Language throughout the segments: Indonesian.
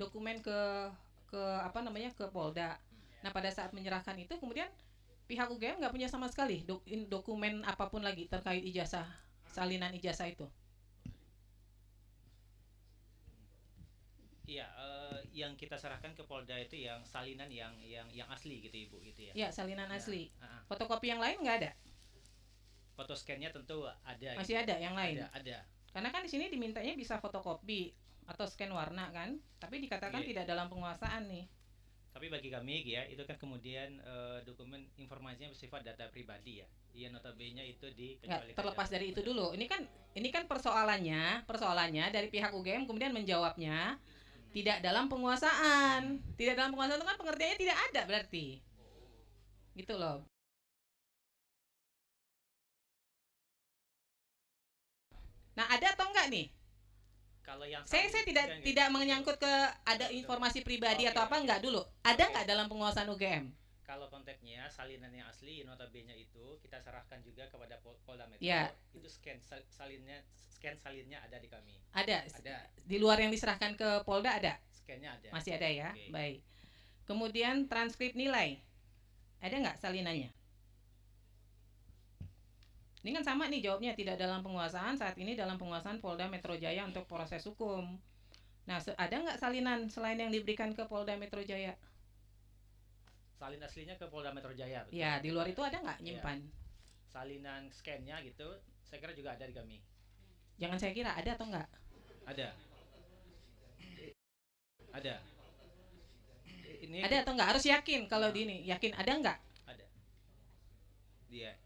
dokumen ke apa namanya ke Polda. Nah pada saat menyerahkan itu kemudian pihak UGM nggak punya sama sekali dokumen apapun lagi terkait ijazah, salinan ijazah itu. Iya, yang kita serahkan ke Polda itu yang salinan yang asli gitu Ibu gitu ya. Ya salinan Nah, asli. Fotokopi yang lain nggak ada. Foto scan-nya tentu ada. Masih gitu ada ya. yang lain. Ada. Karena kan di sini dimintanya bisa fotokopi atau scan warna kan, tapi dikatakan tidak dalam penguasaan nih. Tapi bagi kami ya itu kan kemudian dokumen informasinya bersifat data pribadi ya. Iya notabene itu dikecualikan. Terlepas dari itu dulu. Ini kan persoalannya dari pihak UGM kemudian menjawabnya tidak dalam penguasaan. Tidak dalam penguasaan itu kan pengertiannya tidak ada berarti. Gitu loh. Nah, ada atau enggak nih? Kalau yang saya tidak menyangkut ke ada informasi pribadi atau apa enggak dulu. Ada enggak dalam penguasaan UGM? Kalau konteksnya salinan yang asli notabene itu kita serahkan juga kepada Polda Metro. Ya. Itu scan salinnya ada di kami. Ada. Di luar yang diserahkan ke Polda ada? Scannya ada. Masih ada ya. Okay. Baik. Kemudian transkrip nilai. Ada nggak salinannya? Ini kan sama nih jawabnya, tidak dalam penguasaan, saat ini dalam penguasaan Polda Metro Jaya untuk proses hukum. Nah, ada nggak salinan selain yang diberikan ke Polda Metro Jaya? Salin aslinya ke Polda Metro Jaya. Betul? Ya, di luar itu ada nggak nyimpan? Ya. Salinan scan-nya gitu, saya kira juga ada di kami. Jangan saya kira, ada atau enggak? Ada. Ini ada atau enggak? Harus yakin kalau di ini. Yakin ada enggak? Ada. Dia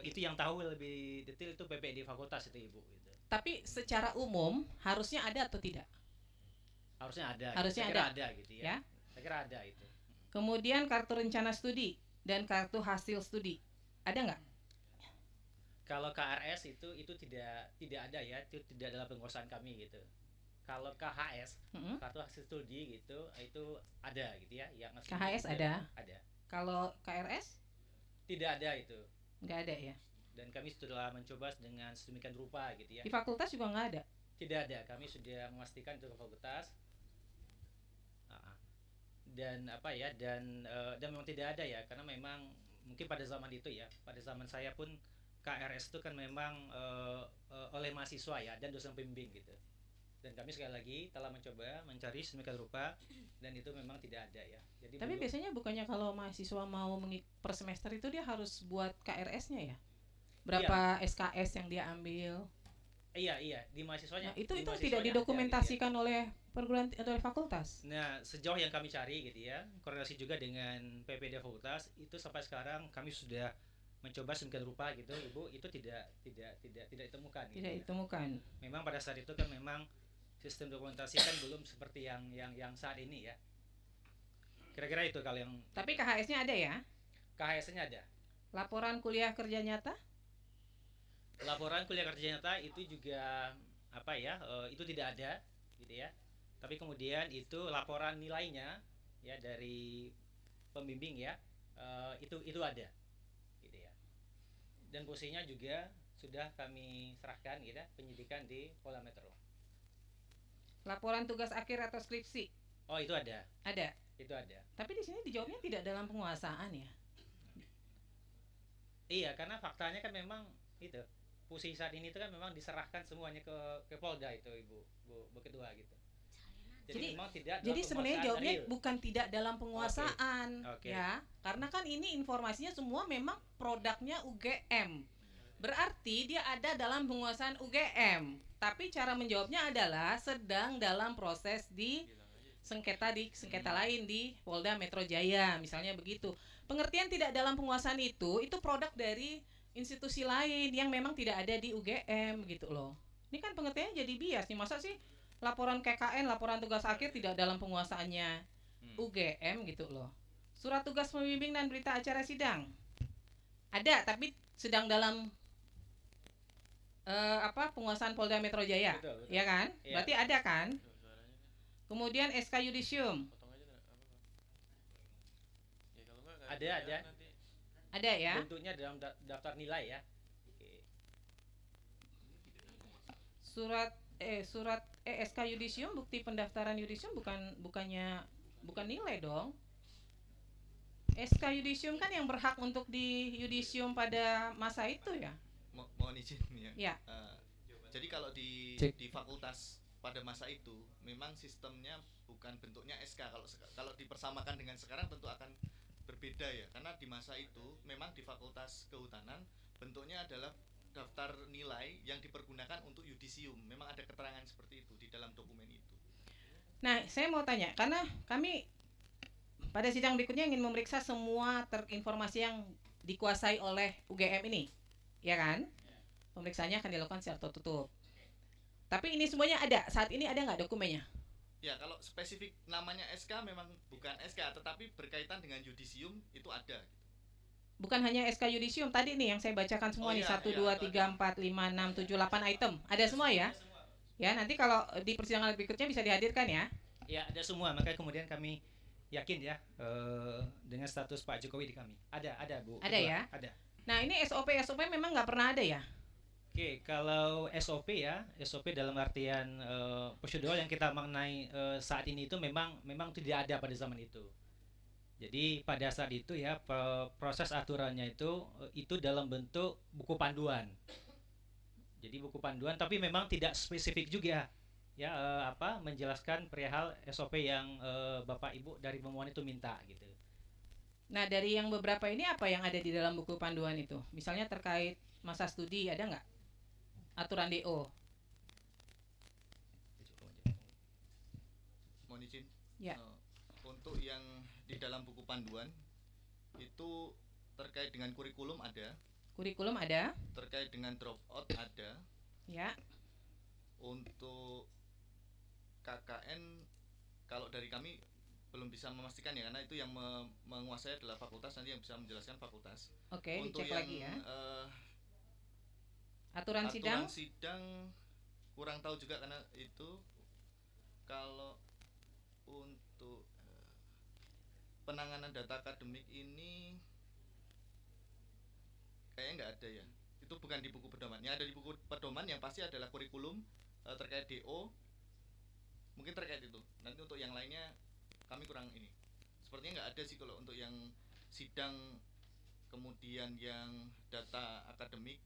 itu yang tahu lebih detail itu PPD fakultas itu Ibu gitu. Tapi secara umum harusnya ada atau tidak? Harusnya ada. Harusnya saya kira ada gitu ya. Saya kira ada itu. Kemudian kartu rencana studi dan kartu hasil studi. Ada enggak? Kalau KRS itu tidak ada ya, itu tidak dalam penguasaan kami gitu. Kalau KHS, kartu hasil studi gitu, itu ada gitu ya, yang KHS ada. Kalau KRS? Tidak ada itu. Enggak ada ya. Dan kami sudah mencoba dengan sedemikian rupa gitu ya. Di fakultas juga enggak ada. Tidak ada, kami sudah memastikan itu ke fakultas. Dan apa ya, dan memang tidak ada ya, karena memang mungkin pada zaman itu ya, pada zaman saya pun KRS itu kan memang oleh mahasiswa ya dan dosen pembimbing gitu. Dan kami sekali lagi telah mencoba mencari sedemikian rupa dan itu memang tidak ada ya. Jadi tapi biasanya bukannya kalau mahasiswa mau per semester itu dia harus buat KRS-nya ya? Berapa SKS yang dia ambil? Iya, di mahasiswanya. Nah, itu tidak didokumentasikan ada, oleh perguruan atau oleh fakultas. Nah, sejauh yang kami cari gitu ya, koordinasi juga dengan PPD fakultas, itu sampai sekarang kami sudah mencoba sedemikian rupa gitu, Ibu, itu tidak ditemukan. Tidak gitu ditemukan. Ya. Memang pada saat itu kan memang sistem dokumentasi kan belum seperti yang saat ini ya. Kira-kira itu kalau yang. Tapi KHS-nya ada ya? KHS-nya ada. Laporan kuliah kerja nyata? Laporan kuliah kerja nyata itu juga apa ya? Itu tidak ada, gitu ya. Tapi kemudian itu laporan nilainya ya dari pembimbing ya, itu ada, gitu ya. Dan posisinya juga sudah kami serahkan, gitu, penyidikan di Polda Metro. Laporan tugas akhir atau skripsi? Oh itu ada. Ada. Itu ada. Tapi di sini dijawabnya tidak dalam penguasaan ya? Iya, karena faktanya kan memang itu. Posisi saat ini itu kan memang diserahkan semuanya ke Polda itu Bu Ketua gitu. Jadi memang tidak. Jadi sebenarnya jawabnya bukan tidak dalam penguasaan, ya, karena kan ini informasinya semua memang produknya UGM. Berarti dia ada dalam penguasaan UGM. Tapi cara menjawabnya adalah sedang dalam proses di sengketa lain di Polda Metro Jaya, misalnya begitu. Pengertian tidak dalam penguasaan itu produk dari institusi lain yang memang tidak ada di UGM gitu loh. Ini kan pengertiannya jadi bias nih, masa sih laporan KKN, laporan tugas akhir tidak dalam penguasaannya UGM gitu loh. Surat tugas pembimbing dan berita acara sidang ada, tapi sedang dalam penguasaan Polda Metro Jaya. Betul. Ya kan? Iya. Berarti ada kan? Kemudian SK Yudisium ada. Ada ya? Bentuknya dalam daftar nilai ya. Surat SK yudisium, bukti pendaftaran yudisium bukan nilai dong. SK yudisium kan yang berhak untuk di yudisium pada masa itu ya. Mohon izin ya. Ya. Jadi kalau di fakultas pada masa itu memang sistemnya bukan bentuknya SK. Kalau dipersamakan dengan sekarang tentu akan berbeda ya. Karena di masa itu memang di Fakultas Kehutanan bentuknya adalah daftar nilai yang dipergunakan untuk yudisium. Memang ada keterangan seperti itu di dalam dokumen itu. Nah, saya mau tanya karena kami pada sidang berikutnya ingin memeriksa semua informasi yang dikuasai oleh UGM ini, ya kan? Pemeriksaannya akan dilakukan secara tertutup. Tapi ini semuanya ada, saat ini ada nggak dokumennya? Ya, kalau spesifik namanya SK memang bukan SK, tetapi berkaitan dengan yudisium itu ada. Bukan hanya SK yudisium, tadi nih yang saya bacakan semua nih, 1, 2, 3, 4, 5, 6, 7, 8 item. Ada semua ya? Ya, nanti kalau di persidangan berikutnya bisa dihadirkan ya? Ya, ada semua, makanya kemudian kami yakin ya dengan status Pak Jokowi di kami. Ada Bu. Ada Ketua. ya? Ada. Nah, ini SOP memang nggak pernah ada ya? Oke, kalau SOP ya, SOP dalam artian prosedur yang kita mengenai saat ini itu memang tidak ada pada zaman itu. Jadi pada saat itu ya proses aturannya itu dalam bentuk buku panduan. Jadi buku panduan, tapi memang tidak spesifik juga ya menjelaskan perihal SOP yang Bapak Ibu dari pemohon itu minta gitu. Nah, dari yang beberapa ini apa yang ada di dalam buku panduan itu? Misalnya terkait masa studi ada nggak? Aturan DO. Mohon izin. Ya. Untuk yang di dalam buku panduan itu terkait dengan kurikulum ada. Kurikulum ada. Terkait dengan dropout ada. Ya. Untuk KKN kalau dari kami belum bisa memastikan ya, karena itu yang menguasai adalah fakultas, nanti yang bisa menjelaskan fakultas. Oke, untuk dicek yang, lagi ya. Aturan sidang kurang tahu juga karena itu. Kalau untuk penanganan data akademik ini kayaknya nggak ada ya. Itu bukan di buku pedoman. Yang ada di buku pedoman yang pasti adalah kurikulum terkait DO. Mungkin terkait itu. Nanti untuk yang lainnya kami kurang ini. Sepertinya nggak ada sih kalau untuk yang sidang, kemudian yang data akademik,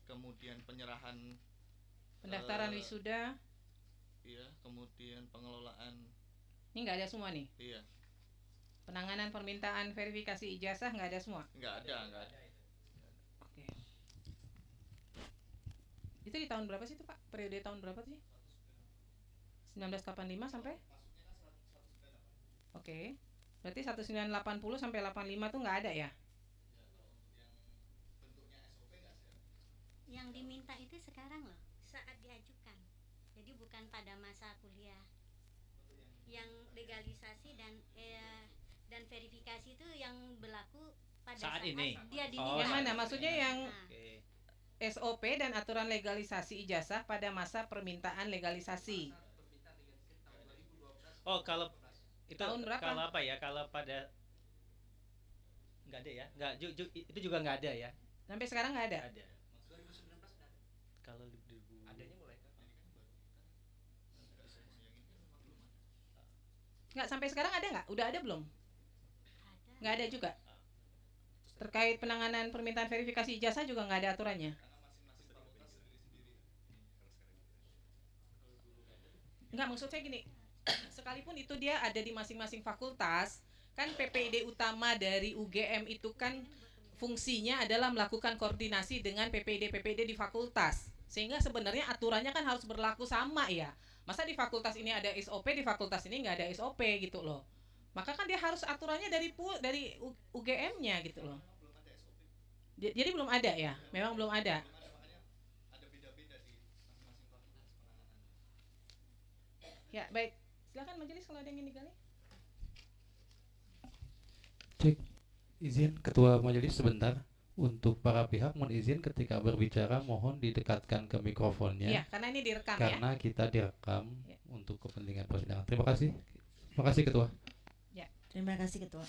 kemudian penyerahan pendaftaran wisuda. Iya, kemudian pengelolaan. Ini nggak ada semua nih. Iya. Penanganan permintaan verifikasi ijazah nggak ada semua. Nggak ada. Oke. Itu di tahun berapa sih itu Pak? Periode tahun berapa sih? 1985 sampai? Oke. Berarti 1980 sampai 85 tuh nggak ada ya? Yang diminta itu sekarang loh, saat diajukan. Jadi bukan pada masa kuliah. Yang legalisasi dan verifikasi itu yang berlaku pada saat ini. Dia diminta. Yang mana? Maksudnya yang SOP dan aturan legalisasi ijazah pada masa permintaan legalisasi. Oh, kalau itu tahun berapa? Kalau apa ya? Kalau pada nggak ada ya? Nggak, itu juga nggak ada ya? Sampai sekarang nggak ada? Ada. Kalau adanya mulai nggak, sampai sekarang ada nggak? Udah ada belum? Nggak ada juga. Terkait penanganan permintaan verifikasi ijazah juga nggak ada aturannya. Nggak, maksud saya gini, sekalipun itu dia ada di masing-masing fakultas, kan PPD utama dari UGM itu kan fungsinya adalah melakukan koordinasi dengan PPD di fakultas. Sehingga sebenarnya aturannya kan harus berlaku sama ya. Masa di fakultas ini ada SOP, di fakultas ini nggak ada SOP gitu loh. Maka kan dia harus aturannya dari UGM-nya gitu loh. Jadi belum ada ya? Memang belum ada. Ada beda-beda di masing-masing fakultas penanganan. Ya, baik. Silakan majelis kalau ada yang ingin digali. Cek, izin ketua majelis sebentar. Untuk para pihak mohon izin ketika berbicara mohon didekatkan ke mikrofonnya. Iya, karena ini direkam karena ya. Kita direkam ya, untuk kepentingan persidangan. Terima kasih. Terima kasih ketua. Ya. Terima kasih ketua.